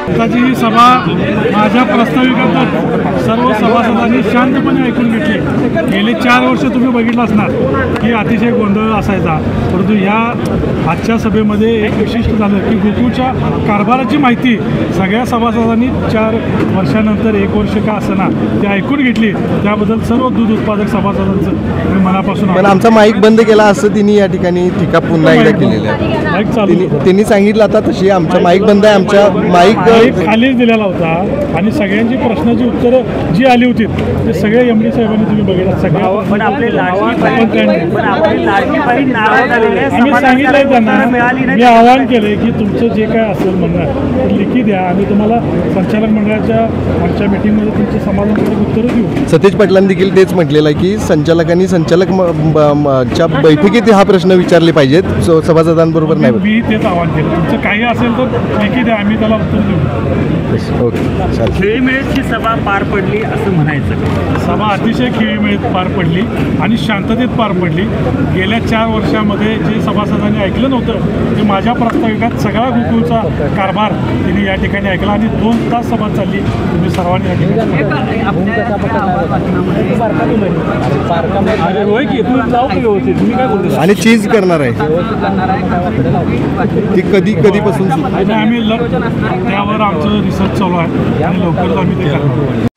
आताची ही सभा माझ्या प्रस्ताविकातच सर्व सभासदांनी शांतपणे ऐकून घेतली। गेले 4 वर्ष तुम्ही बघितलं असणार की अतिशय गोंधळ असायचा, परंतु ह्या आजच्या सभेमध्ये एक विशिष्ट झालं की गोकुळच्या कारभाराची माहिती सगळ्या सभासदांनी 4 वर्षानंतर 1 वर्ष का असना ते ऐकून घेतली। त्याबद्दल सर्व दूध उत्पादक सभासदांचं मी मनापासून पण आमचा माईक बंद केला असं तिने या ठिकाणी टीका पुन्हा एकदा केलेली आहे। माईक चालू त्यांनी सांगितलं आता तशी आमचा माईक बंद आहे, आमच्या माईक खालीच दिलेला होता आणि सगळ्यांची प्रश्नाची उत्तरं जी आली होती ते सगळे MD साहेबांनी तुम्ही बघितलं। सगळ्या आम्ही सांगितलंय त्यांना, मी आवाहन केले की तुमचं जे काय असेल म्हणणं लिखी द्या, आम्ही तुम्हाला संचालक मंडळाच्या आमच्या मीटिंगमध्ये तुमचं समाधानकारक उत्तरं देऊ। सतीश पाटलांनी देखील तेच म्हटलेलं आहे की संचालकांनी च्या बैठकीत हा प्रश्न विचारले पाहिजेत, सभासदांबरोबर नाही। मी तेच आवाहन केलं, तुमचं काही असेल तर लिखी द्या, आम्ही त्याला उत्तर देऊ। ओके, खेळीमेळीची सभा पार पडली असं म्हणायचं। सभा अतिशय खेळीमेळीत पार पडली आणि शांततेत पार पडली। गेल्या 4 वर्षामध्ये जे सभासदांनी ऐकलं नव्हतं ते माझ्या प्रस्ताविकात सगळा गोकुळचा कारभार तिने या ठिकाणी ऐकला आणि 2 तास सभा चालली। तुम्ही सर्वांनी या ठिकाणी आणि चीज करणार आहे ती कधीपासून आम्ही त्यावर आमचं रिसर्च चालू आहे आणि लवकरच आम्ही ते करणार।